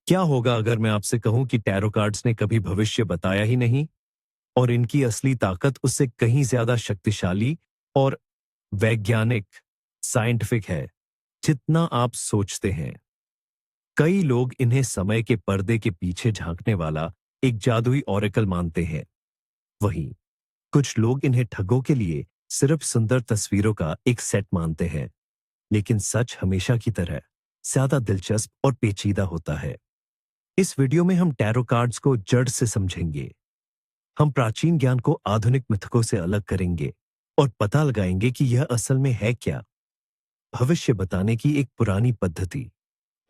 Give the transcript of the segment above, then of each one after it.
क्या होगा अगर मैं आपसे कहूं कि टैरो कार्ड्स ने कभी भविष्य बताया ही नहीं और इनकी असली ताकत उससे कहीं ज्यादा शक्तिशाली और वैज्ञानिक साइंटिफिक है जितना आप सोचते हैं। कई लोग इन्हें समय के पर्दे के पीछे झांकने वाला एक जादुई ओरेकल मानते हैं। वहीं कुछ लोग इन्हें ठगों के लिए सिर्फ सुंदर तस्वीरों का एक सेट मानते हैं। लेकिन सच हमेशा की तरह ज्यादा दिलचस्प और पेचीदा होता है। इस वीडियो में हम टैरो कार्ड्स को जड़ से समझेंगे। हम प्राचीन ज्ञान को आधुनिक मिथकों से अलग करेंगे और पता लगाएंगे कि यह असल में है क्या, भविष्य बताने की एक पुरानी पद्धति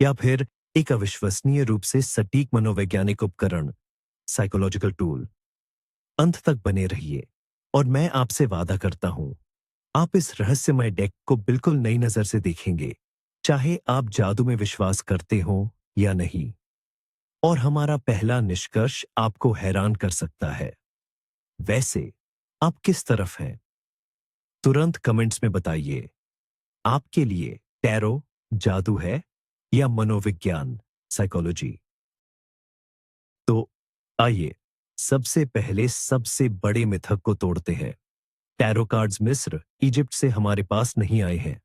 या फिर एक अविश्वसनीय रूप से सटीक मनोवैज्ञानिक उपकरण, साइकोलॉजिकल टूल। अंत तक बने रहिए और मैं आपसे वादा करता हूं, आप इस रहस्यमय डेक को बिल्कुल नई नजर से देखेंगे, चाहे आप जादू में विश्वास करते हो या नहीं। और हमारा पहला निष्कर्ष आपको हैरान कर सकता है। वैसे आप किस तरफ हैं? तुरंत कमेंट्स में बताइए। आपके लिए टैरो जादू है या मनोविज्ञान, साइकोलॉजी? तो आइए सबसे पहले सबसे बड़े मिथक को तोड़ते हैं। टैरो कार्ड्स मिस्र, इजिप्ट से हमारे पास नहीं आए हैं।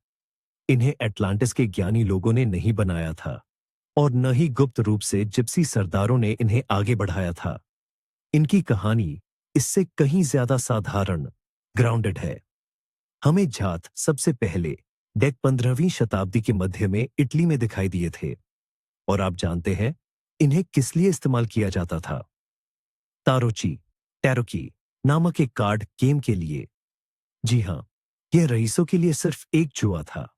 इन्हें अटलांटिस के ज्ञानी लोगों ने नहीं बनाया था और न ही गुप्त रूप से जिप्सी सरदारों ने इन्हें आगे बढ़ाया था। इनकी कहानी इससे कहीं ज्यादा साधारण, ग्राउंडेड है। हमें जात सबसे पहले डेक 15वीं शताब्दी के मध्य में इटली में दिखाई दिए थे। और आप जानते हैं इन्हें किस लिए इस्तेमाल किया जाता था? तारोची, टैरोकी नामक एक कार्ड गेम के लिए। जी हां, यह रईसों के लिए सिर्फ एक जुआ था।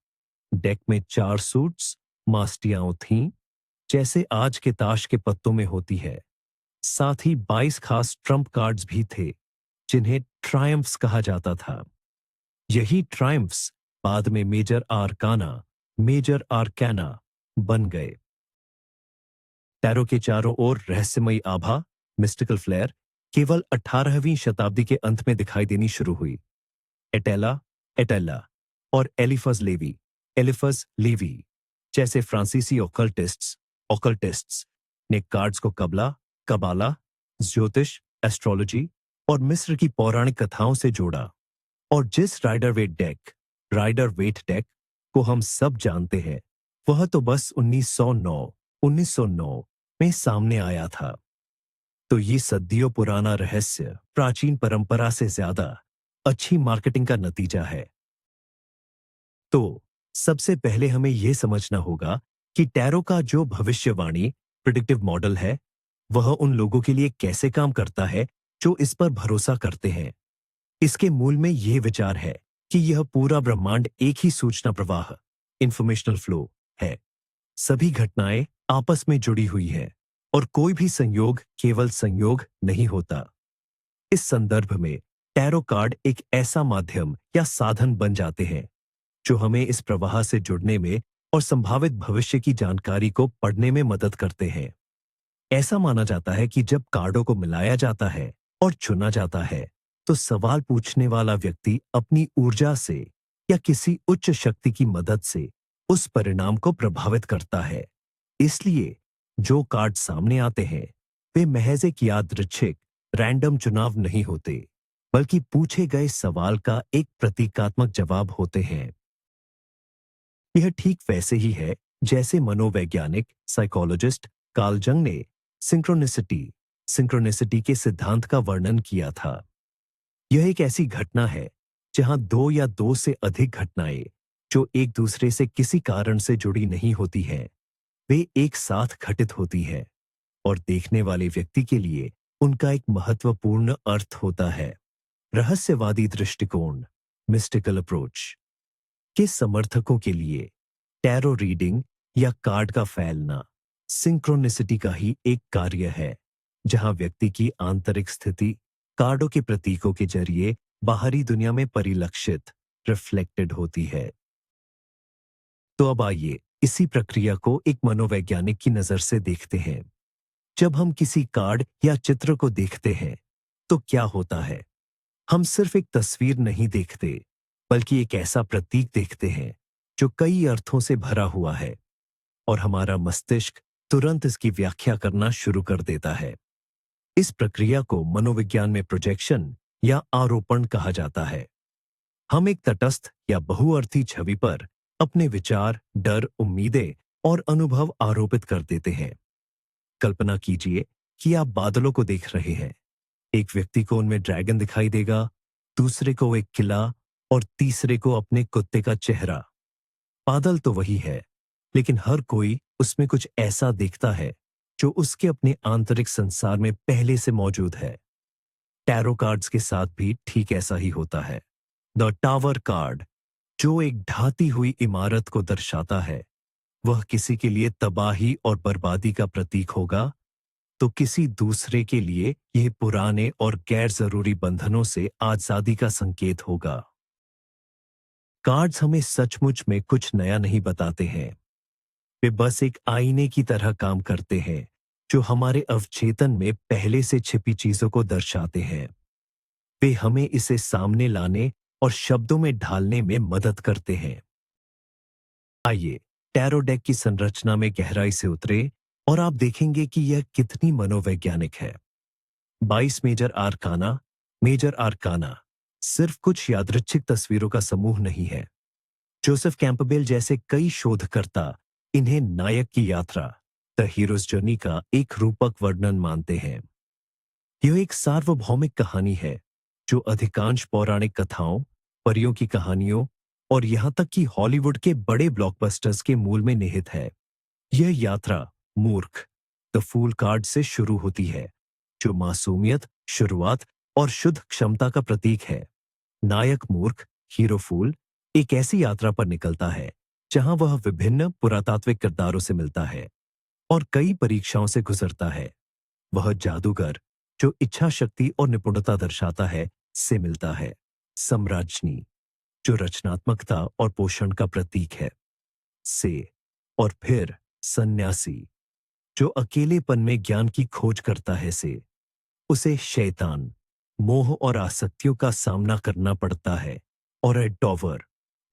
डेक में 4 सूट्स, मास्टियां थीं, जैसे आज के ताश के पत्तों में होती है। साथ ही 22 खास ट्रम्प कार्ड्स भी थे, जिन्हें ट्रायम्फ्स कहा जाता था। यही ट्रायम्फ्स बाद में मेजर आर्काना बन गए। टैरो के चारों ओर रहस्यमयी आभा, मिस्टिकल फ्लेयर, केवल 18वीं शताब्दी के अंत में दिखाई देनी शुरू हुई। एटेला और एलिफस लेवी जैसे फ्रांसीसी ओकल्टिस्ट्स ने कार्ड्स को कबाला, ज्योतिष, एस्ट्रोलॉजी और मिस्र की पौराणिक कथाओं से जोड़ा। और जिस राइडर वेट डेक को हम सब जानते हैं, वह तो बस 1909 में सामने आया था। तो ये सदियों पुराना रहस्य प्राचीन परंपरा से ज्यादा अच्छी मार्केटिंग का नतीजा है। तो सबसे पहले हमें यह समझना होगा कि टैरो का जो भविष्यवाणी प्रिडिक्टिव मॉडल है, वह उन लोगों के लिए कैसे काम करता है जो इस पर भरोसा करते हैं। इसके मूल में यह विचार है कि यह पूरा ब्रह्मांड एक ही सूचना प्रवाह, इंफॉर्मेशनल फ्लो है। सभी घटनाएं आपस में जुड़ी हुई हैं और कोई भी संयोग केवल संयोग नहीं होता। इस संदर्भ में टैरो कार्ड एक ऐसा माध्यम या साधन बन जाते हैं जो हमें इस प्रवाह से जुड़ने में और संभावित भविष्य की जानकारी को पढ़ने में मदद करते हैं। ऐसा माना जाता है कि जब कार्डों को मिलाया जाता है और चुना जाता है, तो सवाल पूछने वाला व्यक्ति अपनी ऊर्जा से या किसी उच्च शक्ति की मदद से उस परिणाम को प्रभावित करता है। इसलिए जो कार्ड सामने आते हैं, वे महज एक यादृच्छिक रैंडम चुनाव नहीं होते, बल्कि पूछे गए सवाल का एक प्रतीकात्मक जवाब होते हैं। यह ठीक वैसे ही है जैसे मनोवैज्ञानिक साइकोलॉजिस्ट कार्ल जंग ने सिंक्रोनिसिटी के सिद्धांत का वर्णन किया था। यह एक ऐसी घटना है जहां 2 या 2 से अधिक घटनाएं जो एक दूसरे से किसी कारण से जुड़ी नहीं होती हैं, वे एक साथ घटित होती हैं और देखने वाले व्यक्ति के लिए उनका एक महत्वपूर्ण अर्थ होता है। रहस्यवादी दृष्टिकोण, मिस्टिकल अप्रोच के समर्थकों के लिए टैरो रीडिंग या कार्ड का फैलना सिंक्रोनिसिटी का ही एक कार्य है, जहां व्यक्ति की आंतरिक स्थिति कार्डों के प्रतीकों के जरिए बाहरी दुनिया में परिलक्षित, रिफ्लेक्टेड होती है। तो अब आइए इसी प्रक्रिया को एक मनोवैज्ञानिक की नजर से देखते हैं। जब हम किसी कार्ड या चित्र को देखते हैं, तो क्या होता है? हम सिर्फ एक तस्वीर नहीं देखते, बल्कि एक ऐसा प्रतीक देखते हैं जो कई अर्थों से भरा हुआ है। और हमारा मस्तिष्क तुरंत इसकी व्याख्या करना शुरू कर देता है। इस प्रक्रिया को मनोविज्ञान में प्रोजेक्शन या आरोपण कहा जाता है। हम एक तटस्थ या बहुअर्थी छवि पर अपने विचार, डर, उम्मीदें और अनुभव आरोपित कर देते हैं। कल्पना कीजिए कि आप बादलों को देख रहे हैं। एक व्यक्ति को उनमें ड्रैगन दिखाई देगा, दूसरे को एक किला और तीसरे को अपने कुत्ते का चेहरा। बादल तो वही है, लेकिन हर कोई उसमें कुछ ऐसा देखता है जो उसके अपने आंतरिक संसार में पहले से मौजूद है। टैरो कार्ड्स के साथ भी ठीक ऐसा ही होता है। द टावर कार्ड, जो एक ढाती हुई इमारत को दर्शाता है, वह किसी के लिए तबाही और बर्बादी का प्रतीक होगा, तो किसी दूसरे के लिए यह पुराने और गैर जरूरी बंधनों से आजादी का संकेत होगा। कार्ड्स हमें सचमुच में कुछ नया नहीं बताते हैं। वे बस एक आईने की तरह काम करते हैं, जो हमारे अवचेतन में पहले से छिपी चीजों को दर्शाते हैं। वे हमें इसे सामने लाने और शब्दों में ढालने में मदद करते हैं। आइए टैरो डेक की संरचना में गहराई से उतरे और आप देखेंगे कि यह कितनी मनोवैज्ञानिक है। 22 मेजर आर्काना सिर्फ कुछ यादृच्छिक तस्वीरों का समूह नहीं है। जोसेफ कैंपबेल जैसे कई शोधकर्ता इन्हें नायक की यात्रा, द हीरोज जर्नी का एक रूपक वर्णन मानते हैं। यह एक सार्वभौमिक कहानी है जो अधिकांश पौराणिक कथाओं, परियों की कहानियों और यहां तक कि हॉलीवुड के बड़े ब्लॉकबस्टर्स के मूल में निहित है। यह यात्रा मूर्ख, द फूल कार्ड से शुरू होती है, जो मासूमियत, शुरुआत और शुद्ध क्षमता का प्रतीक है। नायक मूर्ख, हीरो फूल, एक ऐसी यात्रा पर निकलता है जहां वह विभिन्न पुरातात्विक किरदारों से मिलता है और कई परीक्षाओं से गुजरता है। वह जादूगर, जो इच्छा शक्ति और निपुणता दर्शाता है, से मिलता है। सम्राज्ञी, जो रचनात्मकता और पोषण का प्रतीक है, से। और फिर सन्यासी, जो अकेलेपन में ज्ञान की खोज करता है, से। उसे शैतान, मोह और आसक्तियों का सामना करना पड़ता है, और ए डॉवर,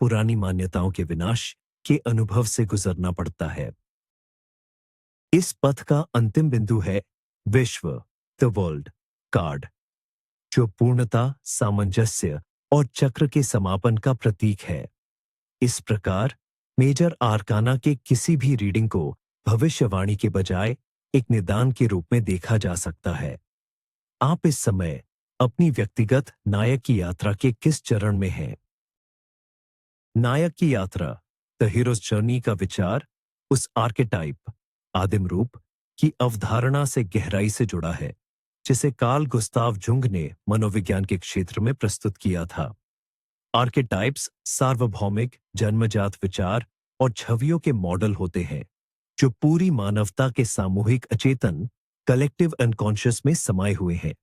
पुरानी मान्यताओं के विनाश के अनुभव से गुजरना पड़ता है। इस पथ का अंतिम बिंदु है विश्व, द वर्ल्ड कार्ड, जो पूर्णता, सामंजस्य और चक्र के समापन का प्रतीक है। इस प्रकार मेजर आर्काना के किसी भी रीडिंग को भविष्यवाणी के बजाय एक निदान के रूप में देखा जा सकता है। आप इस समय अपनी व्यक्तिगत नायक की यात्रा के किस चरण में हैं? नायक की यात्रा, द हीरोज जर्नी का विचार उस आर्केटाइप, आदिम रूप की अवधारणा से गहराई से जुड़ा है, जिसे कार्ल गुस्ताव जुंग ने मनोविज्ञान के क्षेत्र में प्रस्तुत किया था। आर्केटाइप्स सार्वभौमिक, जन्मजात विचार और छवियों के मॉडल होते हैं, जो पूरी मानवता के सामूहिक अचेतन, कलेक्टिव अनकॉन्शियस में समाये हुए हैं।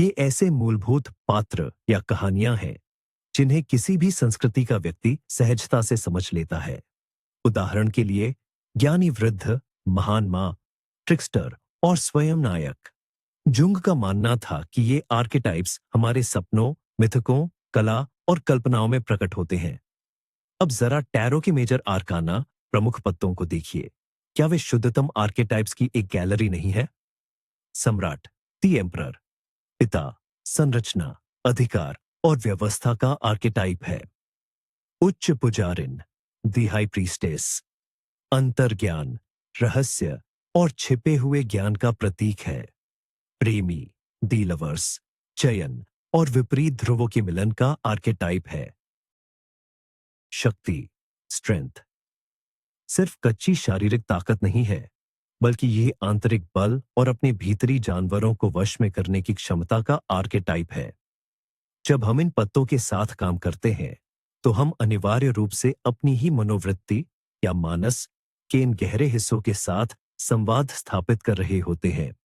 ये ऐसे मूलभूत पात्र या कहानियां हैं जिन्हें किसी भी संस्कृति का व्यक्ति सहजता से समझ लेता है। उदाहरण के लिए, ज्ञानी वृद्ध, महान मां, ट्रिक्स्टर और स्वयं नायक। जुंग का मानना था कि ये आर्केटाइप्स हमारे सपनों, मिथकों, कला और कल्पनाओं में प्रकट होते हैं। अब जरा टैरो के मेजर आर्काना प्रमुख पत्तों को देखिए। क्या वे शुद्धतम आर्केटाइप्स की एक गैलरी नहीं है? सम्राट, द एम्परर, पिता, संरचना, अधिकार और व्यवस्था का आर्केटाइप है। उच्च पुजारिन, द हाई प्रीस्टेस, अंतर्ज्ञान, रहस्य और छिपे हुए ज्ञान का प्रतीक है। प्रेमी, द लवर्स, चयन और विपरीत ध्रुवों के मिलन का आर्केटाइप है। शक्ति, स्ट्रेंथ, सिर्फ कच्ची शारीरिक ताकत नहीं है, बल्कि ये आंतरिक बल और अपने भीतरी जानवरों को वश में करने की क्षमता का आर्केटाइप है। जब हम इन पत्तों के साथ काम करते हैं, तो हम अनिवार्य रूप से अपनी ही मनोवृत्ति या मानस के इन गहरे हिस्सों के साथ संवाद स्थापित कर रहे होते हैं।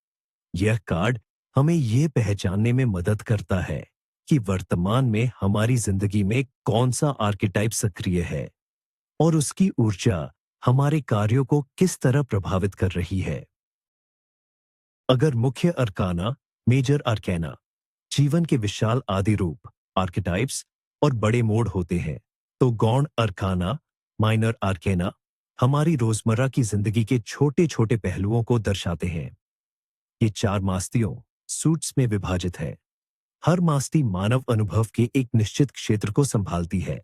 यह कार्ड हमें यह पहचानने में मदद करता है कि वर्तमान में हमारी जिंदगी में कौन सा आर्केटाइप सक्रिय है और उसकी ऊर्जा हमारे कार्यों को किस तरह प्रभावित कर रही है। अगर मुख्य अरकाना, मेजर आर्केना, जीवन के विशाल आदि रूप, आर्केटाइप्स और बड़े मोड़ होते हैं, तो गौण अरकाना, माइनर आर्केना हमारी रोजमर्रा की जिंदगी के छोटे छोटे पहलुओं को दर्शाते हैं। ये 4 मास्तियों सूट्स में विभाजित है। हर मास्ती मानव अनुभव के एक निश्चित क्षेत्र को संभालती है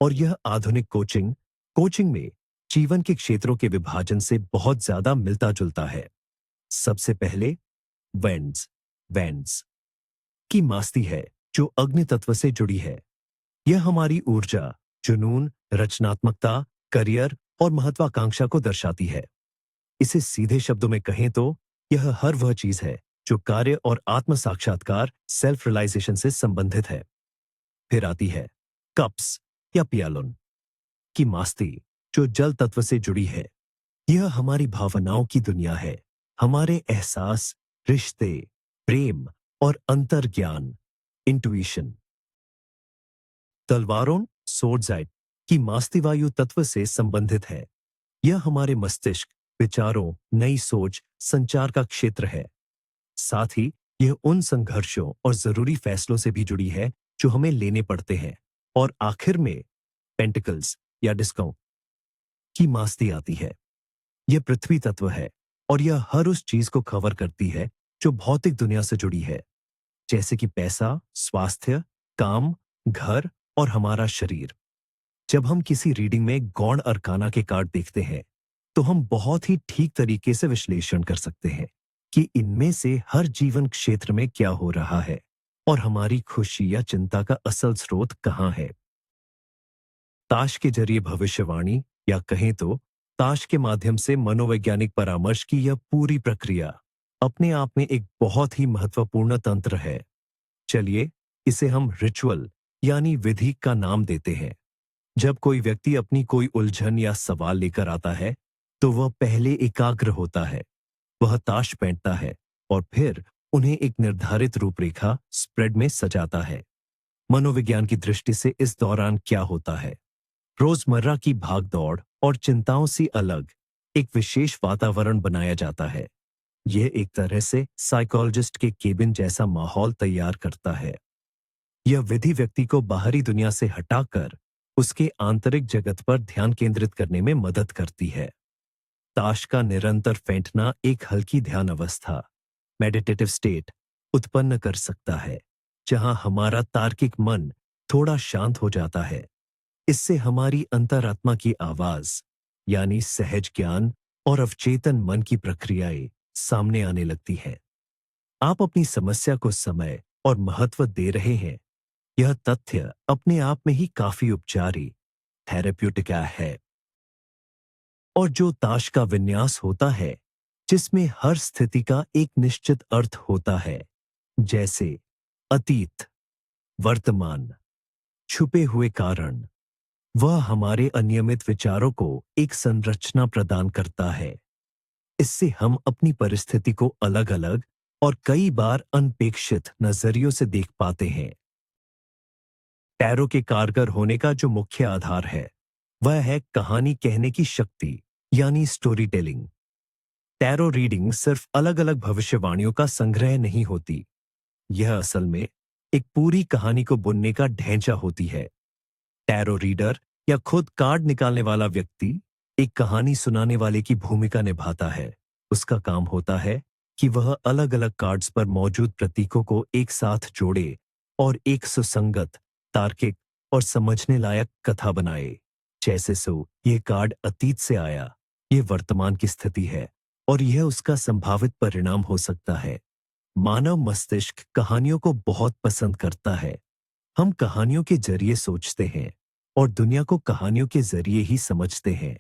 और यह आधुनिक कोचिंग कोचिंग में जीवन के क्षेत्रों के विभाजन से बहुत ज्यादा मिलता जुलता है। सबसे पहले वेंड्स वेंड्स की मास्ती है जो अग्नि तत्व से जुड़ी है। यह हमारी ऊर्जा, जुनून, रचनात्मकता, करियर और महत्वाकांक्षा को दर्शाती है। इसे सीधे शब्दों में कहें तो यह हर वह चीज है जो कार्य और आत्म साक्षात्कार सेल्फ रियलाइजेशन से संबंधित है। फिर आती है कप्स या पियालोन की मास्ती जो जल तत्व से जुड़ी है। यह हमारी भावनाओं की दुनिया है, हमारे एहसास, रिश्ते, प्रेम और अंतर्ज्ञान, इंट्यूशन। तलवारों सोर्डजाइट की मास्ती वायु तत्व से संबंधित है। यह हमारे मस्तिष्क, विचारों, नई सोच, संचार का क्षेत्र है। साथ ही यह उन संघर्षों और जरूरी फैसलों से भी जुड़ी है जो हमें लेने पड़ते हैं। और आखिर में पेंटिकल्स या डिस्काउंट की मास्ती आती है। यह पृथ्वी तत्व है और यह हर उस चीज को कवर करती है जो भौतिक दुनिया से जुड़ी है, जैसे कि पैसा, स्वास्थ्य, काम, घर और हमारा शरीर। जब हम किसी रीडिंग में गौण अरकाना के कार्ड देखते हैं तो हम बहुत ही ठीक तरीके से विश्लेषण कर सकते हैं कि इनमें से हर जीवन क्षेत्र में क्या हो रहा है और हमारी खुशी या चिंता का असल स्रोत कहां है। ताश के जरिए भविष्यवाणी या कहें तो ताश के माध्यम से मनोवैज्ञानिक परामर्श की यह पूरी प्रक्रिया अपने आप में एक बहुत ही महत्वपूर्ण तंत्र है। चलिए इसे हम रिचुअल यानी विधि का नाम देते हैं। जब कोई व्यक्ति अपनी कोई उलझन या सवाल लेकर आता है तो वह पहले एकाग्र होता है। वह ताश फेंकता है और फिर उन्हें एक निर्धारित रूपरेखा स्प्रेड में सजाता है। मनोविज्ञान की दृष्टि से इस दौरान क्या होता है? रोजमर्रा की भागदौड़ और चिंताओं से अलग एक विशेष वातावरण बनाया जाता है। यह एक तरह से साइकोलॉजिस्ट के केबिन जैसा माहौल तैयार करता है। यह विधि व्यक्ति को बाहरी दुनिया से हटाकर उसके आंतरिक जगत पर ध्यान केंद्रित करने में मदद करती है। ताश का निरंतर फेंटना एक हल्की ध्यान अवस्था, मेडिटेटिव स्टेट उत्पन्न कर सकता है, जहां हमारा तार्किक मन थोड़ा शांत हो जाता है। इससे हमारी अंतरात्मा की आवाज यानी सहज ज्ञान और अवचेतन मन की प्रक्रियाएं सामने आने लगती हैं। आप अपनी समस्या को समय और महत्व दे रहे हैं। यह तथ्य अपने आप में ही काफी उपचारी, थेरेप्यूटिक है। और जो ताश का विन्यास होता है जिसमें हर स्थिति का एक निश्चित अर्थ होता है, जैसे अतीत, वर्तमान, छुपे हुए कारण, वह हमारे अनियमित विचारों को एक संरचना प्रदान करता है। इससे हम अपनी परिस्थिति को अलग अलग और कई बार अनपेक्षित नजरियों से देख पाते हैं। टैरो के कारगर होने का जो मुख्य आधार है वह है कहानी कहने की शक्ति यानी स्टोरी टेलिंग। टैरो रीडिंग सिर्फ अलग अलग भविष्यवाणियों का संग्रह नहीं होती, यह असल में एक पूरी कहानी को बुनने का ढांचा होती है। टैरो रीडर या खुद कार्ड निकालने वाला व्यक्ति एक कहानी सुनाने वाले की भूमिका निभाता है। उसका काम होता है कि वह अलग अलग कार्ड्स पर मौजूद प्रतीकों को एक साथ जोड़े और एक सुसंगत, तार्किक और समझने लायक कथा बनाए। जैसे यह कार्ड अतीत से आया, यह वर्तमान की स्थिति है और यह उसका संभावित परिणाम हो सकता है। मानव मस्तिष्क कहानियों को बहुत पसंद करता है। हम कहानियों के जरिए सोचते हैं और दुनिया को कहानियों के जरिए ही समझते हैं।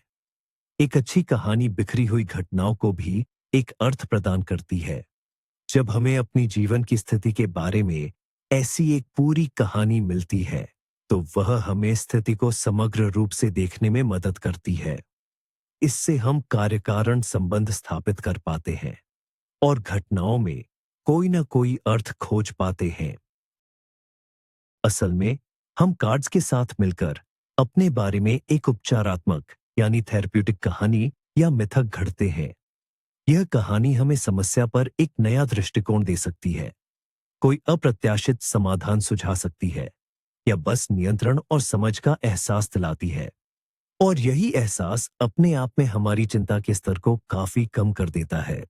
एक अच्छी कहानी बिखरी हुई घटनाओं को भी एक अर्थ प्रदान करती है। जब हमें अपनी जीवन की स्थिति के बारे में ऐसी एक पूरी कहानी मिलती है तो वह हमें स्थिति को समग्र रूप से देखने में मदद करती है। इससे हम कार्यकारण संबंध स्थापित कर पाते हैं और घटनाओं में कोई ना कोई अर्थ खोज पाते हैं। असल में हम कार्ड्स के साथ मिलकर अपने बारे में एक उपचारात्मक यानी थेरेप्यूटिक कहानी या मिथक घड़ते हैं। यह कहानी हमें समस्या पर एक नया दृष्टिकोण दे सकती है, कोई अप्रत्याशित समाधान सुझा सकती है या बस नियंत्रण और समझ का एहसास दिलाती है। और यही एहसास अपने आप में हमारी चिंता के स्तर को काफी कम कर देता है।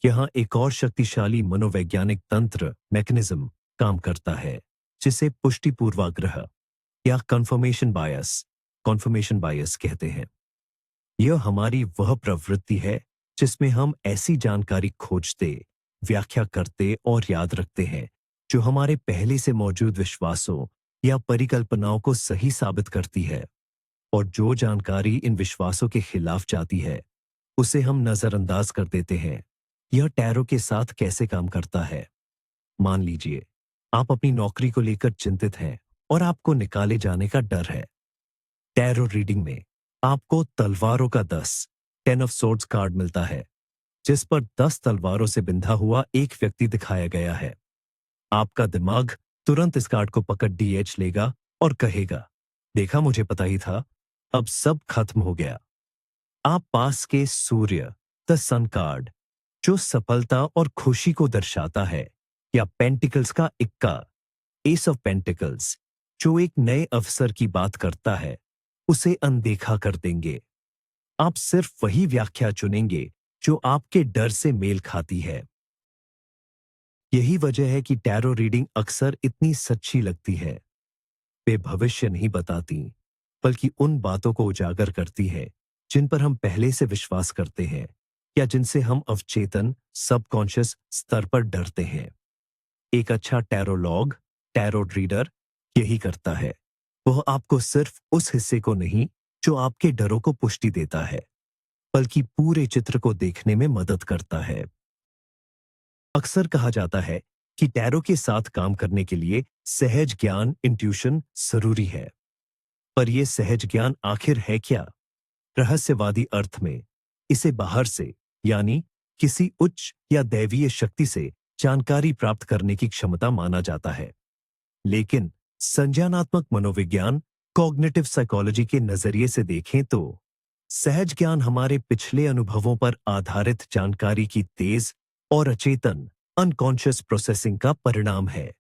यहाँ एक और शक्तिशाली मनोवैज्ञानिक तंत्र मैकेनिज्म काम करता है, जिसे पुष्टि पूर्वाग्रह या कन्फर्मेशन बायस कहते हैं। यह हमारी वह प्रवृत्ति है जिसमें हम ऐसी जानकारी खोजते, व्याख्या करते और याद रखते हैं जो हमारे पहले से मौजूद विश्वासों या परिकल्पनाओं को सही साबित करती है, और जो जानकारी इन विश्वासों के खिलाफ जाती है उसे हम नजरअंदाज कर देते हैं। यह टैरो के साथ कैसे काम करता है? मान लीजिए आप अपनी नौकरी को लेकर चिंतित हैं और आपको निकाले जाने का डर है। टैरो रीडिंग में आपको तलवारों का 10 ऑफ सोर्ड्स कार्ड मिलता है, जिस पर 10 तलवारों से बिंधा हुआ एक व्यक्ति दिखाया गया है। आपका दिमाग तुरंत इस कार्ड को पकड़ डीएच लेगा और कहेगा, देखा, मुझे पता ही था, अब सब खत्म हो गया। आप पास के सूर्य द सन कार्ड, जो सफलता और खुशी को दर्शाता है, या पेंटिकल्स का इक्का एस ऑफ पेंटिकल्स, जो एक नए अवसर की बात करता है, उसे अनदेखा कर देंगे। आप सिर्फ वही व्याख्या चुनेंगे जो आपके डर से मेल खाती है। यही वजह है कि टैरो रीडिंग अक्सर इतनी सच्ची लगती है। वे भविष्य नहीं बताती, बल्कि उन बातों को उजागर करती है जिन पर हम पहले से विश्वास करते हैं या जिनसे हम अवचेतन सबकॉन्शियस स्तर पर डरते हैं। एक अच्छा टैरोलॉग, टैरो रीडर यही करता है। वह आपको सिर्फ उस हिस्से को नहीं जो आपके डरों को पुष्टि देता है, बल्कि पूरे चित्र को देखने में मदद करता है। अक्सर कहा जाता है कि टैरो के साथ काम करने के लिए सहज ज्ञान, इंट्यूशन जरूरी है। पर यह सहज ज्ञान आखिर है क्या? रहस्यवादी अर्थ में इसे बाहर से, यानी किसी उच्च या दैवीय शक्ति से जानकारी प्राप्त करने की क्षमता माना जाता है। लेकिन संज्ञानात्मक मनोविज्ञान, कॉग्निटिव साइकोलॉजी के नजरिए से देखें तो सहज ज्ञान हमारे पिछले अनुभवों पर आधारित जानकारी की तेज और अचेतन अनकॉन्शियस प्रोसेसिंग का परिणाम है।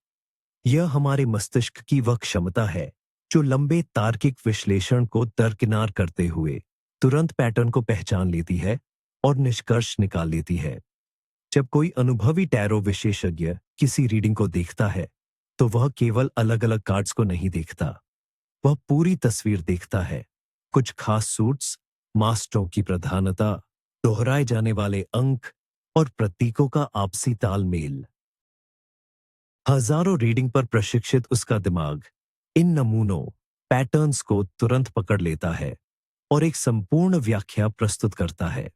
यह हमारे मस्तिष्क की वह क्षमता है जो लंबे तार्किक विश्लेषण को दरकिनार करते हुए तुरंत पैटर्न को पहचान लेती है और निष्कर्ष निकाल लेती है। जब कोई अनुभवी टैरो विशेषज्ञ किसी रीडिंग को देखता है तो वह केवल अलग अलग कार्ड्स को नहीं देखता, वह पूरी तस्वीर देखता है। कुछ खास सूट्स, मास्टरों की प्रधानता, दोहराए जाने वाले अंक और प्रतीकों का आपसी तालमेल। हजारों रीडिंग पर प्रशिक्षित उसका दिमाग इन नमूनों, पैटर्न्स को तुरंत पकड़ लेता है और एक संपूर्ण व्याख्या प्रस्तुत करता है।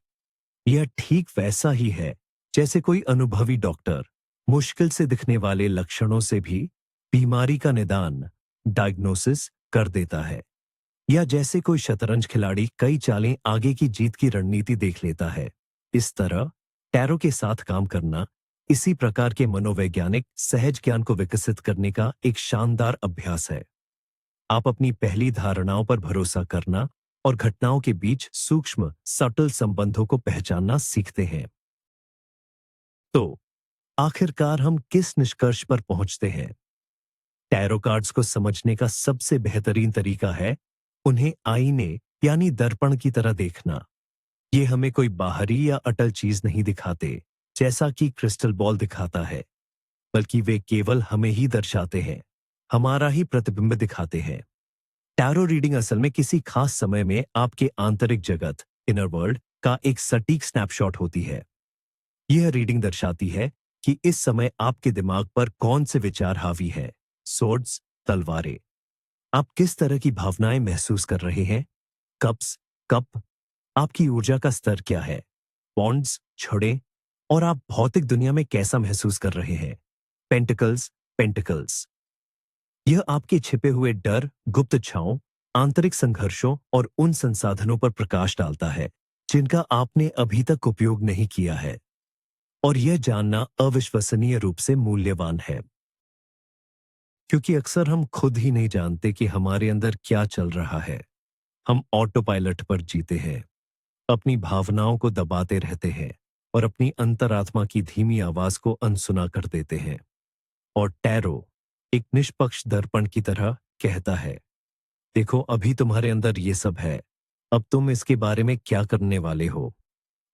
यह ठीक वैसा ही है जैसे कोई अनुभवी डॉक्टर मुश्किल से दिखने वाले लक्षणों से भी बीमारी का निदान, डायग्नोसिस कर देता है, या जैसे कोई शतरंज खिलाड़ी कई चालें आगे की जीत की रणनीति देख लेता है। इस तरह टैरो के साथ काम करना इसी प्रकार के मनोवैज्ञानिक सहज ज्ञान को विकसित करने का एक शानदार अभ्यास है। आप अपनी पहली धारणाओं पर भरोसा करना और घटनाओं के बीच सूक्ष्म सटल संबंधों को पहचानना सीखते हैं। तो आखिरकार हम किस निष्कर्ष पर पहुंचते हैं? टैरो कार्ड्स को समझने का सबसे बेहतरीन तरीका है उन्हें आईने यानी दर्पण की तरह देखना। ये हमें कोई बाहरी या अटल चीज नहीं दिखाते, जैसा कि क्रिस्टल बॉल दिखाता है, बल्कि वे केवल हमें ही दर्शाते हैं, हमारा ही प्रतिबिंब दिखाते हैं। टैरो रीडिंग असल में किसी खास समय में आपके आंतरिक जगत, इनर वर्ल्ड, का एक सटीक स्नैपशॉट होती है। यह रीडिंग दर्शाती है कि इस समय आपके दिमाग पर कौन से विचार हावी है, सोर्ड्स, तलवारें। आप किस तरह की भावनाएं महसूस कर रहे हैं? कप्स, कप, आपकी ऊर्जा का स्तर क्या है? बॉन्ड्स, छड़े, और आप भौतिक दुनिया में कैसा महसूस कर रहे हैं? Pentacles, pentacles. यह आपके छिपे हुए डर, गुप्त इच्छाओं, आंतरिक संघर्षों और उन संसाधनों पर प्रकाश डालता है जिनका आपने अभी तक उपयोग नहीं किया है। और यह जानना अविश्वसनीय रूप से मूल्यवान है, क्योंकि अक्सर हम खुद ही नहीं जानते कि हमारे अंदर क्या चल रहा है। हम ऑटो पायलट पर जीते हैं, अपनी भावनाओं को दबाते रहते हैं और अपनी अंतरात्मा की धीमी आवाज को अनसुना कर देते हैं। और टैरो एक निष्पक्ष दर्पण की तरह कहता है, देखो, अभी तुम्हारे अंदर ये सब है। अब तुम इसके बारे में क्या करने वाले हो?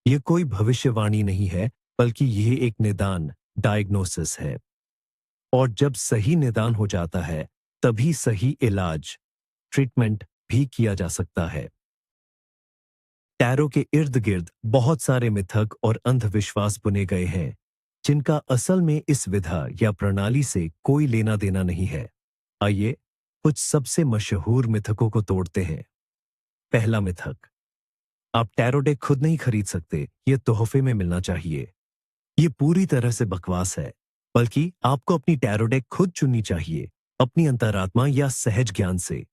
ये कोई भविष्यवाणी नहीं है, बल्कि ये एक निदान, डायग्नोसिस है। और जब सही निदान हो जाता है, तभी सही इलाज, ट्रीटमेंट भी किया जा सकता है। टैरो के इर्द गिर्द बहुत सारे मिथक और अंधविश्वास बुने गए हैं, जिनका असल में इस विधा या प्रणाली से कोई लेना देना नहीं है। आइए कुछ सबसे मशहूर मिथकों को तोड़ते हैं। पहला मिथक, आप टैरो डेक खुद नहीं खरीद सकते, ये तोहफे में मिलना चाहिए। ये पूरी तरह से बकवास है, बल्कि आपको अपनी टैरो डेक खुद चुननी चाहिए, अपनी अंतरात्मा या सहज ज्ञान से।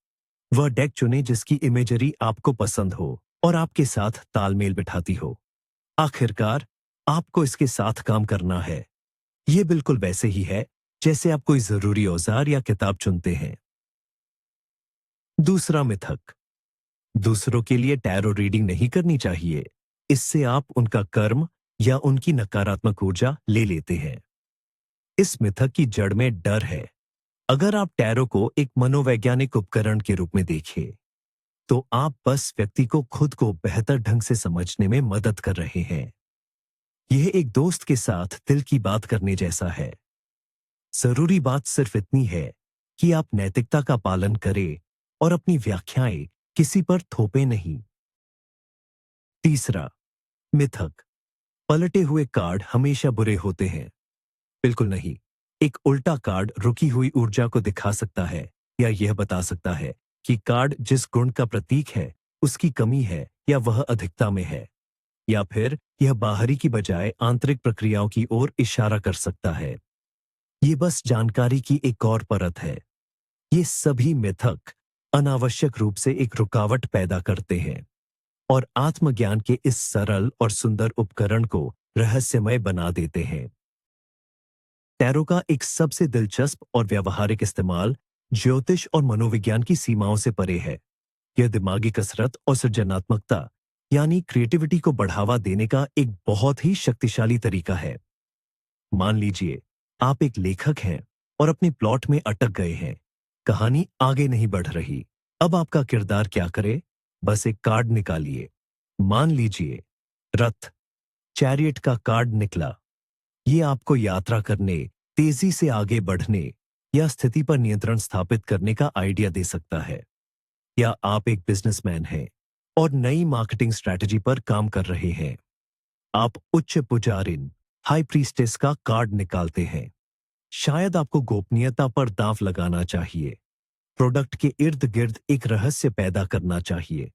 वह डेक चुने जिसकी इमेजरी आपको पसंद हो और आपके साथ तालमेल बिठाती हो। आखिरकार आपको इसके साथ काम करना है। ये बिल्कुल वैसे ही है जैसे आप कोई जरूरी औजार या किताब चुनते हैं। दूसरा मिथक, दूसरों के लिए टैरो रीडिंग नहीं करनी चाहिए। इससे आप उनका कर्म या उनकी नकारात्मक ऊर्जा ले लेते हैं। इस मिथक की जड़ में डर है। अगर आप टैरो को एक मनोवैज्ञानिक उपकरण के रूप में देखें, तो आप बस व्यक्ति को खुद को बेहतर ढंग से समझने में मदद कर रहे हैं। यह एक दोस्त के साथ दिल की बात करने जैसा है। जरूरी बात सिर्फ इतनी है कि आप नैतिकता का पालन करें और अपनी व्याख्याएं किसी पर थोपे नहीं। तीसरा मिथक, पलटे हुए कार्ड हमेशा बुरे होते हैं। बिल्कुल नहीं। एक उल्टा कार्ड रुकी हुई ऊर्जा को दिखा सकता है, या यह बता सकता है कि कार्ड जिस गुण का प्रतीक है उसकी कमी है या वह अधिकता में है, या फिर यह बाहरी की बजाय आंतरिक प्रक्रियाओं की ओर इशारा कर सकता है। ये बस जानकारी की एक और परत है। ये सभी मिथक अनावश्यक रूप से एक रुकावट पैदा करते हैं और आत्मज्ञान के इस सरल और सुंदर उपकरण को रहस्यमय बना देते हैं। टैरो का एक सबसे दिलचस्प और व्यावहारिक इस्तेमाल ज्योतिष और मनोविज्ञान की सीमाओं से परे है। यह दिमागी कसरत और सृजनात्मकता यानी क्रिएटिविटी को बढ़ावा देने का एक बहुत ही शक्तिशाली तरीका है। मान लीजिए आप एक लेखक हैं और अपने प्लॉट में अटक गए हैं। कहानी आगे नहीं बढ़ रही। अब आपका किरदार क्या करे? बस एक कार्ड निकालिए। मान लीजिए रथ, चैरियट का कार्ड निकला। ये आपको यात्रा करने, तेजी से आगे बढ़ने या स्थिति पर नियंत्रण स्थापित करने का आइडिया दे सकता है। या आप एक बिजनेसमैन हैं और नई मार्केटिंग स्ट्रैटेजी पर काम कर रहे हैं। आप उच्च पुजारिन, हाई प्रीस्टेस का कार्ड निकालते हैं। शायद आपको गोपनीयता पर दांव लगाना चाहिए, प्रोडक्ट के इर्द गिर्द एक रहस्य पैदा करना चाहिए,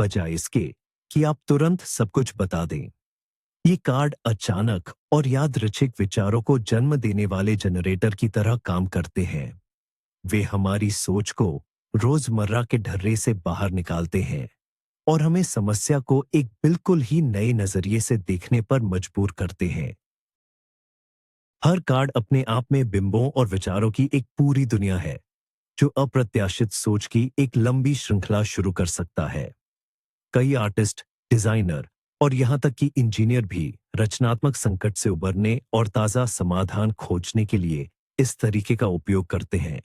बजाय इसके कि आप तुरंत सब कुछ बता दें। ये कार्ड अचानक और यादृच्छिक विचारों को जन्म देने वाले जनरेटर की तरह काम करते हैं। वे हमारी सोच को रोजमर्रा के ढर्रे से बाहर निकालते हैं और हमें समस्या को एक बिल्कुल ही नए नजरिए से देखने पर मजबूर करते हैं। हर कार्ड अपने आप में बिंबों और विचारों की एक पूरी दुनिया है, जो अप्रत्याशित सोच की एक लंबी श्रृंखला शुरू कर सकता है। कई आर्टिस्ट, डिजाइनर और यहां तक कि इंजीनियर भी रचनात्मक संकट से उबरने और ताजा समाधान खोजने के लिए इस तरीके का उपयोग करते हैं।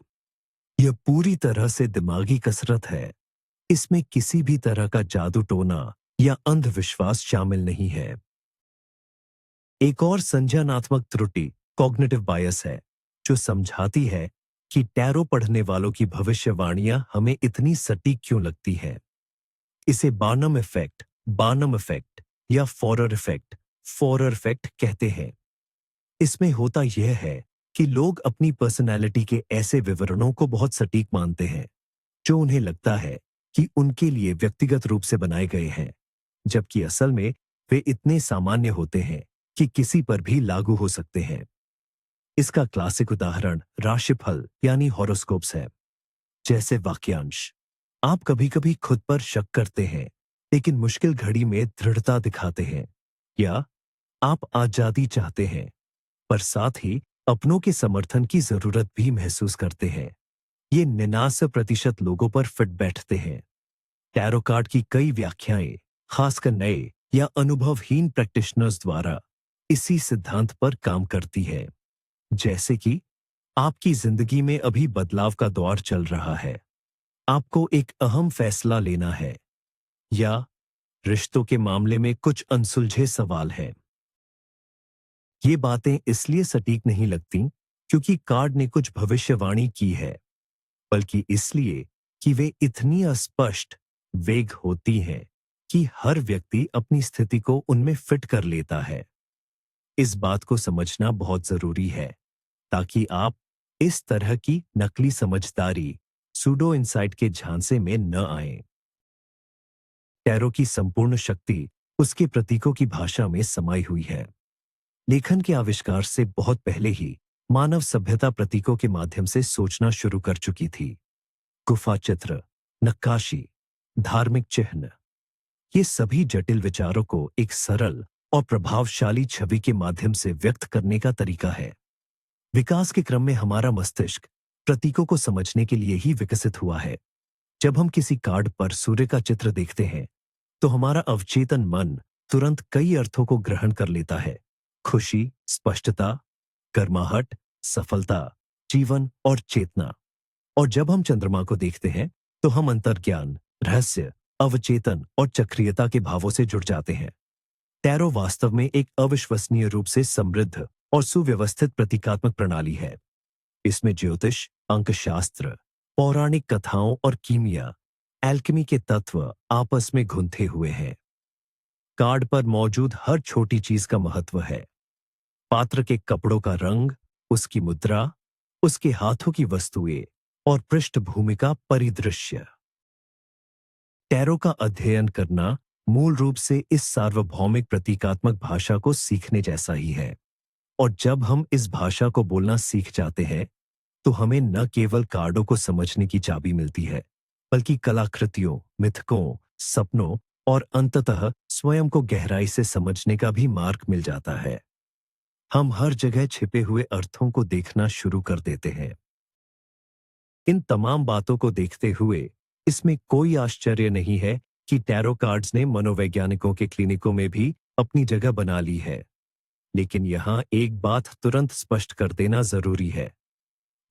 यह पूरी तरह से दिमागी कसरत है। इसमें किसी भी तरह का जादू टोना या अंधविश्वास शामिल नहीं है। एक और संज्ञानात्मक त्रुटि कॉग्निटिव बायस है, जो समझाती है कि टैरो पढ़ने वालों की भविष्यवाणियां हमें इतनी सटीक क्यों लगती हैं। इसे बार्नम इफेक्ट या फॉरर इफेक्ट कहते हैं। इसमें होता यह है कि लोग अपनी पर्सनैलिटी के ऐसे विवरणों को बहुत सटीक मानते हैं, जो उन्हें लगता है कि उनके लिए व्यक्तिगत रूप से बनाए गए हैं, जबकि असल में वे इतने सामान्य होते हैं कि किसी पर भी लागू हो सकते हैं। इसका क्लासिक उदाहरण राशिफल यानी हॉरोस्कोप्स है। जैसे वाक्यांश, आप कभी कभी खुद पर शक करते हैं, लेकिन मुश्किल घड़ी में दृढ़ता दिखाते हैं। या आप आजादी चाहते हैं, पर साथ ही अपनों के समर्थन की जरूरत भी महसूस करते हैं। ये 99% लोगों पर फिट बैठते हैं। टैरो कार्ड की कई व्याख्याएं, खासकर नए या अनुभवहीन प्रैक्टिशनर्स द्वारा, इसी सिद्धांत पर काम करती है। जैसे कि आपकी जिंदगी में अभी बदलाव का दौर चल रहा है। आपको एक अहम फैसला लेना है या रिश्तों के मामले में कुछ अनसुलझे सवाल हैं। ये बातें इसलिए सटीक नहीं लगती क्योंकि कार्ड ने कुछ भविष्यवाणी की है, बल्कि इसलिए कि वे इतनी अस्पष्ट, वेग होती हैं कि हर व्यक्ति अपनी स्थिति को उनमें फिट कर लेता है। इस बात को समझना बहुत जरूरी है ताकि आप इस तरह की नकली समझदारी, सूडो इंसाइट के झांसे में न आएं। टैरो की संपूर्ण शक्ति उसके प्रतीकों की भाषा में समाई हुई है। लेखन के आविष्कार से बहुत पहले ही मानव सभ्यता प्रतीकों के माध्यम से सोचना शुरू कर चुकी थी। गुफा चित्र, नक्काशी, धार्मिक चिन्ह, ये सभी जटिल विचारों को एक सरल और प्रभावशाली छवि के माध्यम से व्यक्त करने का तरीका है। विकास के क्रम में हमारा मस्तिष्क प्रतीकों को समझने के लिए ही विकसित हुआ है। जब हम किसी कार्ड पर सूर्य का चित्र देखते हैं तो हमारा अवचेतन मन तुरंत कई अर्थों को ग्रहण कर लेता है। खुशी, स्पष्टता, गर्माहट, सफलता, जीवन और चेतना। और जब हम चंद्रमा को देखते हैं तो हम अंतर्ज्ञान, रहस्य, अवचेतन और चक्रीयता के भावों से जुड़ जाते हैं। टैरो वास्तव में एक अविश्वसनीय रूप से समृद्ध और सुव्यवस्थित प्रतीकात्मक प्रणाली है। इसमें ज्योतिष, अंकशास्त्र, पौराणिक कथाओं और कीमिया, एल्केमी के तत्व आपस में घुलते हुए हैं। कार्ड पर मौजूद हर छोटी चीज का महत्व है। पात्र के कपड़ों का रंग, उसकी मुद्रा, उसके हाथों की वस्तुएं और पृष्ठभूमि का परिदृश्य। टैरो का अध्ययन करना मूल रूप से इस सार्वभौमिक प्रतीकात्मक भाषा को सीखने जैसा ही है। और जब हम इस भाषा को बोलना सीख जाते हैं तो हमें न केवल कार्डों को समझने की चाबी मिलती है, बल्कि कलाकृतियों, मिथकों, सपनों और अंततः स्वयं को गहराई से समझने का भी मार्ग मिल जाता है। हम हर जगह छिपे हुए अर्थों को देखना शुरू कर देते हैं। इन तमाम बातों को देखते हुए इसमें कोई आश्चर्य नहीं है कि टैरो कार्ड्स ने मनोवैज्ञानिकों के क्लिनिकों में भी अपनी जगह बना ली है। लेकिन यहां एक बात तुरंत स्पष्ट कर देना जरूरी है।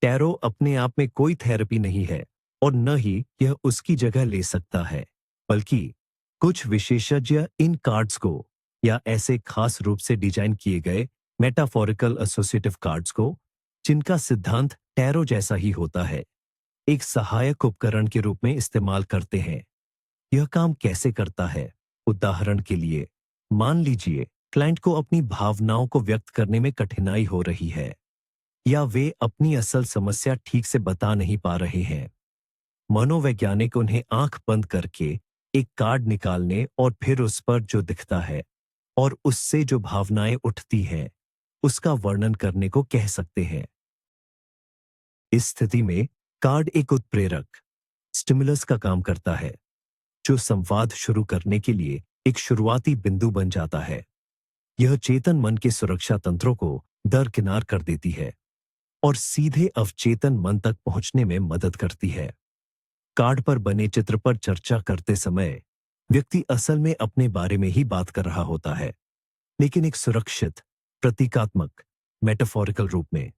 टैरो अपने आप में कोई थेरेपी नहीं है और न ही यह उसकी जगह ले सकता है, बल्कि कुछ विशेषज्ञ इन कार्ड्स को या ऐसे खास रूप से डिजाइन किए गए मेटाफोरिकल एसोसिएटिव कार्ड्स को, जिनका सिद्धांत टैरो जैसा ही होता है, एक सहायक उपकरण के रूप में इस्तेमाल करते हैं। यह काम कैसे करता है? उदाहरण के लिए, मान लीजिए क्लाइंट को अपनी भावनाओं को व्यक्त करने में कठिनाई हो रही है या वे अपनी असल समस्या ठीक से बता नहीं पा रहे हैं। मनोवैज्ञानिक उन्हें आंख बंद करके एक कार्ड निकालने और फिर उस पर जो दिखता है और उससे जो भावनाएं उठती हैं, उसका वर्णन करने को कह सकते हैं। इस स्थिति में कार्ड एक उत्प्रेरक, स्टिमुलस का काम करता है, जो संवाद शुरू करने के लिए एक शुरुआती बिंदु बन जाता है। यह चेतन मन के सुरक्षा तंत्रों को दरकिनार कर देती है और सीधे अवचेतन मन तक पहुंचने में मदद करती है। कार्ड पर बने चित्र पर चर्चा करते समय व्यक्ति असल में अपने बारे में ही बात कर रहा होता है, लेकिन एक सुरक्षित, प्रतीकात्मक, मेटाफोरिकल रूप में।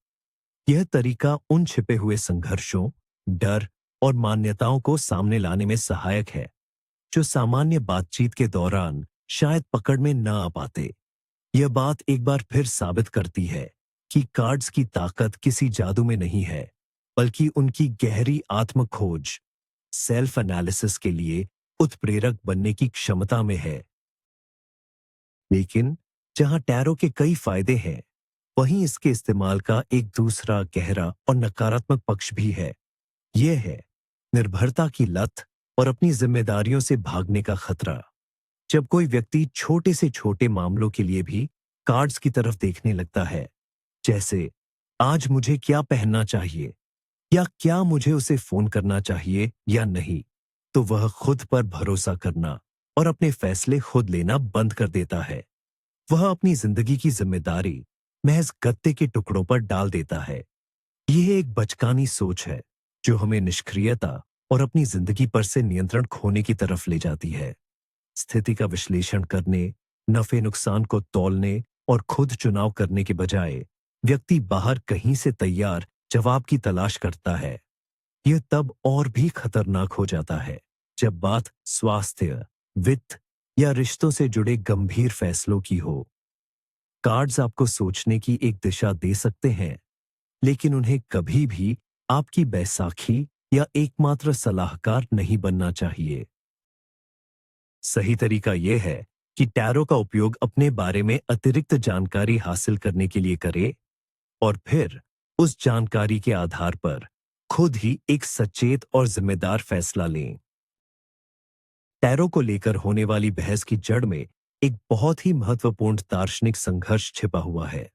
यह तरीका उन छिपे हुए संघर्षों, डर और मान्यताओं को सामने लाने में सहायक है जो सामान्य बातचीत के दौरान शायद पकड़ में न आ पाते। यह बात एक बार फिर साबित करती है कि कार्ड्स की ताकत किसी जादू में नहीं है, बल्कि उनकी गहरी आत्म खोज, सेल्फ एनालिसिस के लिए उत्प्रेरक बनने की क्षमता में है। लेकिन जहां टैरो के कई फायदे हैं, वहीं इसके इस्तेमाल का एक दूसरा गहरा और नकारात्मक पक्ष भी है। यह है निर्भरता की लत और अपनी जिम्मेदारियों से भागने का खतरा। जब कोई व्यक्ति छोटे से छोटे मामलों के लिए भी कार्ड्स की तरफ देखने लगता है, जैसे आज मुझे क्या पहनना चाहिए या क्या मुझे उसे फोन करना चाहिए या नहीं, तो वह खुद पर भरोसा करना और अपने फैसले खुद लेना बंद कर देता है। वह अपनी जिंदगी की जिम्मेदारी महज गत्ते के टुकड़ों पर डाल देता है। यह एक बचकानी सोच है जो हमें निष्क्रियता और अपनी जिंदगी पर से नियंत्रण खोने की तरफ ले जाती है। स्थिति का विश्लेषण करने, नफे नुकसान को तौलने और खुद चुनाव करने के बजाय व्यक्ति बाहर कहीं से तैयार जवाब की तलाश करता है। यह तब और भी खतरनाक हो जाता है जब बात स्वास्थ्य, वित्त या रिश्तों से जुड़े गंभीर फैसलों की हो। कार्ड्स आपको सोचने की एक दिशा दे सकते हैं, लेकिन उन्हें कभी भी आपकी बैसाखी या एकमात्र सलाहकार नहीं बनना चाहिए। सही तरीका यह है कि टैरो का उपयोग अपने बारे में अतिरिक्त जानकारी हासिल करने के लिए करें और फिर उस जानकारी के आधार पर खुद ही एक सचेत और जिम्मेदार फैसला लें। टैरो को लेकर होने वाली बहस की जड़ में एक बहुत ही महत्वपूर्ण दार्शनिक संघर्ष छिपा हुआ है।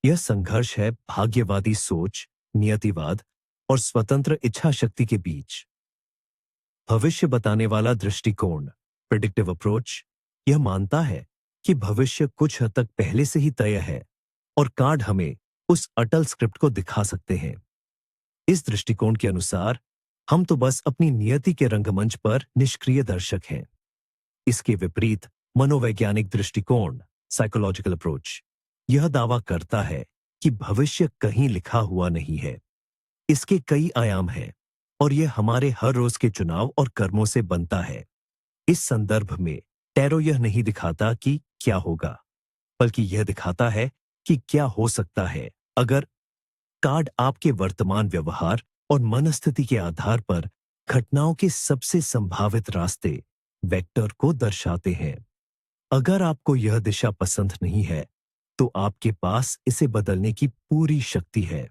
यह संघर्ष है भाग्यवादी सोच, नियतिवाद और स्वतंत्र इच्छा शक्ति के बीच। भविष्य बताने वाला दृष्टिकोण, प्रिडिक्टिव अप्रोच, यह मानता है कि भविष्य कुछ हद तक पहले से ही तय है और कार्ड हमें उस अटल स्क्रिप्ट को दिखा सकते हैं। इस दृष्टिकोण के अनुसार हम तो बस अपनी नियति के रंगमंच पर निष्क्रिय दर्शक हैं। इसके विपरीत मनोवैज्ञानिक दृष्टिकोण, साइकोलॉजिकल अप्रोच, यह दावा करता है कि भविष्य कहीं लिखा हुआ नहीं है। इसके कई आयाम हैं और यह हमारे हर रोज के चुनाव और कर्मों से बनता है। इस संदर्भ में टैरो यह नहीं दिखाता कि क्या होगा, बल्कि यह दिखाता है कि क्या हो सकता है अगर कार्ड आपके वर्तमान व्यवहार और मनस्थिति के आधार पर घटनाओं के सबसे संभावित रास्ते, वेक्टर को दर्शाते हैं। अगर आपको यह दिशा पसंद नहीं है, तो आपके पास इसे बदलने की पूरी शक्ति है।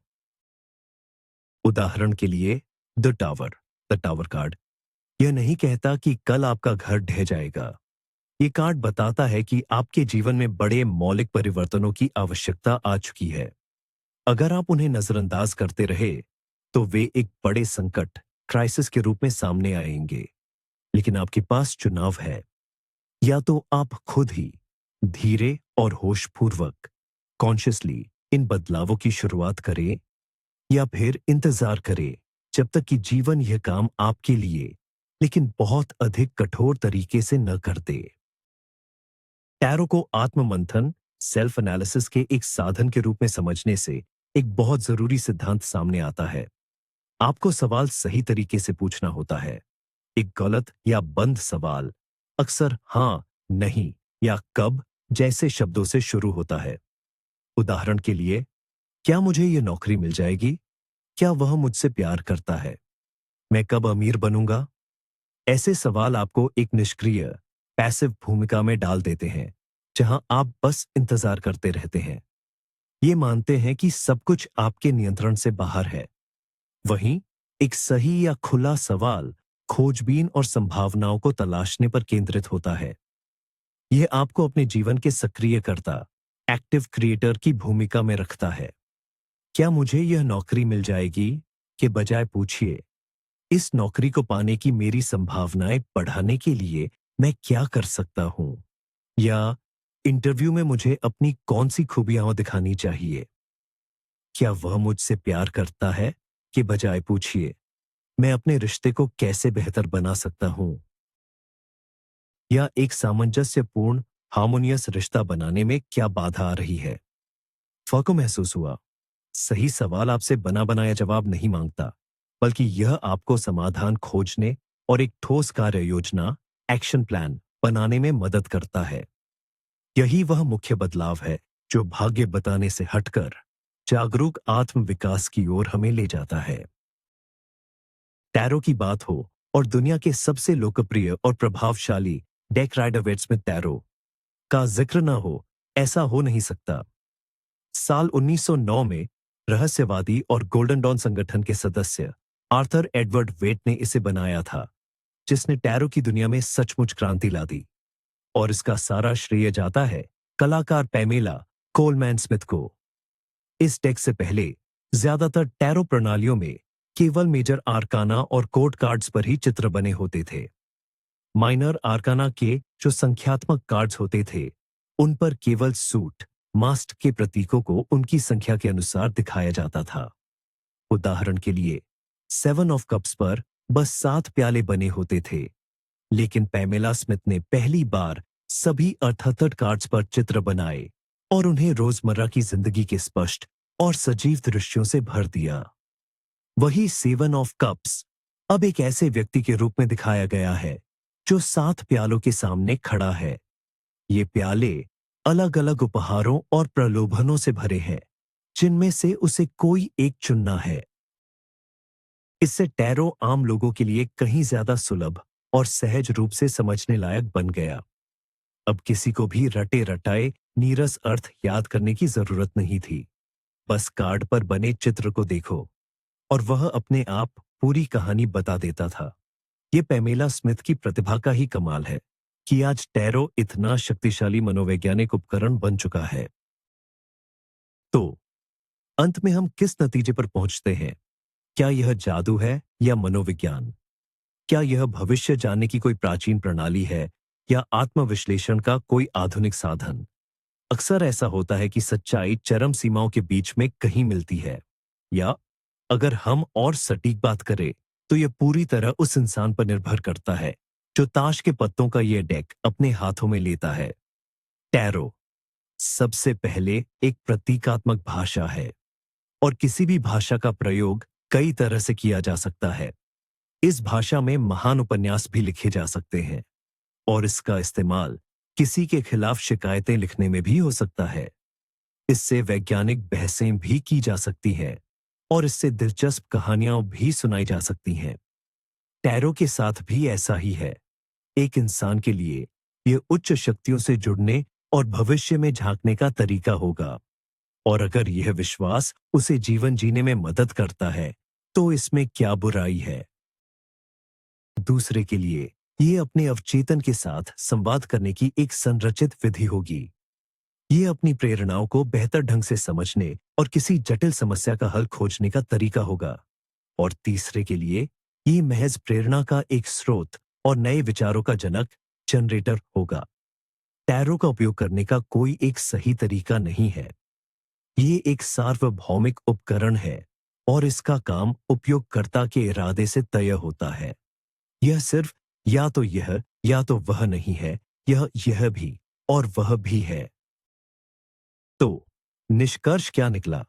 उदाहरण के लिए द टावर कार्ड यह नहीं कहता कि कल आपका घर ढह जाएगा। ये कार्ड बताता है कि आपके जीवन में बड़े मौलिक परिवर्तनों की आवश्यकता आ चुकी है। अगर आप उन्हें नजरअंदाज करते रहे, तो वे एक बड़े संकट, क्राइसिस के रूप में सामने आएंगे। लेकिन आपके पास चुनाव है। या तो आप खुद ही धीरे और होशपूर्वक, कॉन्शियसली इन बदलावों की शुरुआत करें, या फिर इंतजार करें जब तक कि जीवन यह काम आपके लिए, लेकिन बहुत अधिक कठोर तरीके से न कर दे। टैरो को आत्ममंथन, सेल्फ एनालिसिस के एक साधन के रूप में समझने से एक बहुत जरूरी सिद्धांत सामने आता है। आपको सवाल सही तरीके से पूछना होता है। एक गलत या बंद सवाल अक्सर हाँ, नहीं या कब जैसे शब्दों से शुरू होता है। उदाहरण के लिए, क्या मुझे यह नौकरी मिल जाएगी? क्या वह मुझसे प्यार करता है? मैं कब अमीर बनूंगा? ऐसे सवाल आपको एक निष्क्रिय, पैसिव भूमिका में डाल देते हैं, जहां आप बस इंतजार करते रहते हैं। ये मानते हैं कि सब कुछ आपके नियंत्रण से बाहर है। वहीं एक सही या खुला सवाल खोजबीन और संभावनाओं को तलाशने पर केंद्रित होता है। यह आपको अपने जीवन के सक्रियकर्ता, एक्टिव क्रिएटर की भूमिका में रखता है। क्या मुझे यह नौकरी मिल जाएगी के बजाय पूछिए, इस नौकरी को पाने की मेरी संभावनाएं बढ़ाने के लिए मैं क्या कर सकता हूं? या इंटरव्यू में मुझे अपनी कौन सी खूबियां दिखानी चाहिए? क्या वह मुझसे प्यार करता है के बजाय पूछिए, मैं अपने रिश्ते को कैसे बेहतर बना सकता हूं? या एक सामंजस्यपूर्ण, हार्मोनियस रिश्ता बनाने में क्या बाधा आ रही है? फर्क महसूस हुआ। सही सवाल आपसे बना बनाया जवाब नहीं मांगता, बल्कि यह आपको समाधान खोजने और एक ठोस कार्य योजना, एक्शन प्लान बनाने में मदद करता है। यही वह मुख्य बदलाव है जो भाग्य बताने से हटकर जागरूक आत्म विकास की ओर हमें ले जाता है। टैरो की बात हो और दुनिया के सबसे लोकप्रिय और प्रभावशाली डेक राइडर वेट्स में टैरो का जिक्र न हो, ऐसा हो नहीं सकता। साल 1909 में रहस्यवादी और गोल्डन डॉन संगठन के सदस्य आर्थर एडवर्ड वेट ने इसे बनाया था, जिसने टैरो की दुनिया में सचमुच क्रांति ला दी। और इसका सारा श्रेय जाता है कलाकार पैमेला कोलमैन स्मिथ को। इस डेक से पहले ज्यादातर टैरो प्रणालियों में केवल मेजर आर्काना और कोड कार्ड्स पर ही चित्र बने होते थे। माइनर आर्काना के जो संख्यात्मक कार्ड्स होते थे, उन पर केवल सूट, मास्ट के प्रतीकों को उनकी संख्या के अनुसार दिखाया जाता था। उदाहरण के लिए, 7 ऑफ कप्स पर बस 7 प्याले बने होते थे, लेकिन पैमेला स्मिथ ने पहली बार सभी 78 कार्ड्स पर चित्र बनाए और उन्हें रोजमर्रा की जिंदगी के स्पष्ट और सजीव दृश्यों से भर दिया। वही सेवन ऑफ कप्स अब एक ऐसे व्यक्ति के रूप में दिखाया गया है जो 7 प्यालों के सामने खड़ा है। ये प्याले अलग अलग उपहारों और प्रलोभनों से भरे हैं, जिनमें से उसे कोई एक चुनना है। इससे टैरो आम लोगों के लिए कहीं ज्यादा सुलभ और सहज रूप से समझने लायक बन गया। अब किसी को भी रटे रटाए नीरस अर्थ याद करने की जरूरत नहीं थी। बस कार्ड पर बने चित्र को देखो और वह अपने आप पूरी कहानी बता देता था। ये पैमेला स्मिथ की प्रतिभा का ही कमाल है कि आज टैरो इतना शक्तिशाली मनोवैज्ञानिक उपकरण बन चुका है। तो अंत में हम किस नतीजे पर पहुंचते हैं? क्या यह जादू है या मनोविज्ञान? क्या यह भविष्य जानने की कोई प्राचीन प्रणाली है या आत्मविश्लेषण का कोई आधुनिक साधन? अक्सर ऐसा होता है कि सच्चाई चरम सीमाओं के बीच में कहीं मिलती है, या अगर हम और सटीक बात करें तो यह पूरी तरह उस इंसान पर निर्भर करता है जो ताश के पत्तों का यह डेक अपने हाथों में लेता है। टैरो सबसे पहले एक प्रतीकात्मक भाषा है और किसी भी भाषा का प्रयोग कई तरह से किया जा सकता है। इस भाषा में महान उपन्यास भी लिखे जा सकते हैं और इसका इस्तेमाल किसी के खिलाफ शिकायतें लिखने में भी हो सकता है। इससे वैज्ञानिक बहसें भी की जा सकती हैं और इससे दिलचस्प कहानियां भी सुनाई जा सकती हैं। टैरो के साथ भी ऐसा ही है। एक इंसान के लिए यह उच्च शक्तियों से जुड़ने और भविष्य में झांकने का तरीका होगा, और अगर यह विश्वास उसे जीवन जीने में मदद करता है तो इसमें क्या बुराई है। दूसरे के लिए यह अपने अवचेतन के साथ संवाद करने की एक संरचित विधि होगी। यह अपनी प्रेरणाओं को बेहतर ढंग से समझने और किसी जटिल समस्या का हल खोजने का तरीका होगा। और तीसरे के लिए यह महज प्रेरणा का एक स्रोत और नए विचारों का जनक जनरेटर होगा। टैरो का उपयोग करने का कोई एक सही तरीका नहीं है। ये एक सार्वभौमिक उपकरण है और इसका काम उपयोगकर्ता के इरादे से तय होता है। यह सिर्फ या तो यह या तो वह नहीं है, यह भी और वह भी है। तो निष्कर्ष क्या निकला?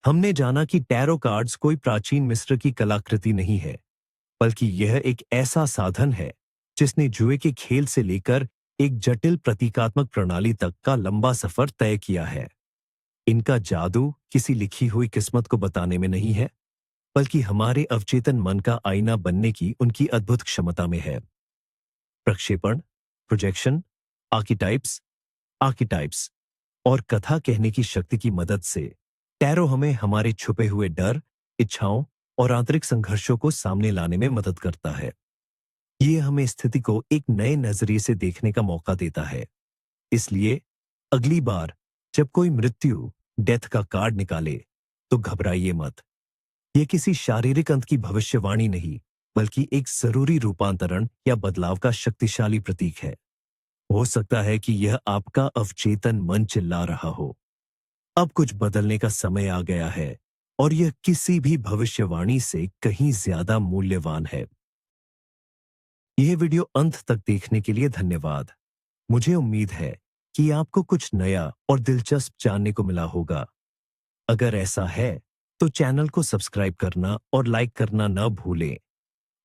हमने जाना कि टैरो कार्ड्स कोई प्राचीन मिस्र की कलाकृति नहीं है, बल्कि यह एक ऐसा साधन है जिसने जुए के खेल से लेकर एक जटिल प्रतीकात्मक प्रणाली तक का लंबा सफर तय किया है। इनका जादू किसी लिखी हुई किस्मत को बताने में नहीं है, बल्कि हमारे अवचेतन मन का आईना बनने की उनकी अद्भुत क्षमता में है। प्रक्षेपण, प्रोजेक्शन, आर्किटाइप्स और कथा कहने की शक्ति की मदद से टैरो हमें हमारे छुपे हुए डर, इच्छाओं और आंतरिक संघर्षों को सामने लाने में मदद करता है। ये हमें स्थिति को एक नए नजरिए से देखने का मौका देता है। इसलिए अगली बार जब कोई मृत्यु डेथ का कार्ड निकाले तो घबराइए मत। यह किसी शारीरिक अंत की भविष्यवाणी नहीं, बल्कि एक जरूरी रूपांतरण या बदलाव का शक्तिशाली प्रतीक है। हो सकता है कि यह आपका अवचेतन मन चिल्ला रहा हो, अब कुछ बदलने का समय आ गया है, और यह किसी भी भविष्यवाणी से कहीं ज्यादा मूल्यवान है। यह वीडियो अंत तक देखने के लिए धन्यवाद। मुझे उम्मीद है कि आपको कुछ नया और दिलचस्प जानने को मिला होगा। अगर ऐसा है तो चैनल को सब्सक्राइब करना और लाइक करना न भूलें।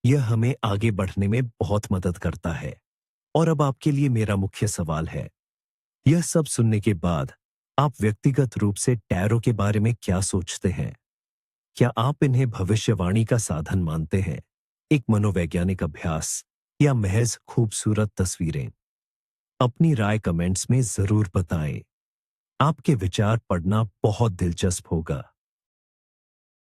यह हमें आगे बढ़ने में बहुत मदद करता है। और अब आपके लिए मेरा मुख्य सवाल है, यह सब सुनने के बाद आप व्यक्तिगत रूप से टैरो के बारे में क्या सोचते हैं? क्या आप इन्हें भविष्यवाणी का साधन मानते हैं, एक मनोवैज्ञानिक अभ्यास, या महज खूबसूरत तस्वीरें? अपनी राय कमेंट्स में जरूर बताएं। आपके विचार पढ़ना बहुत दिलचस्प होगा।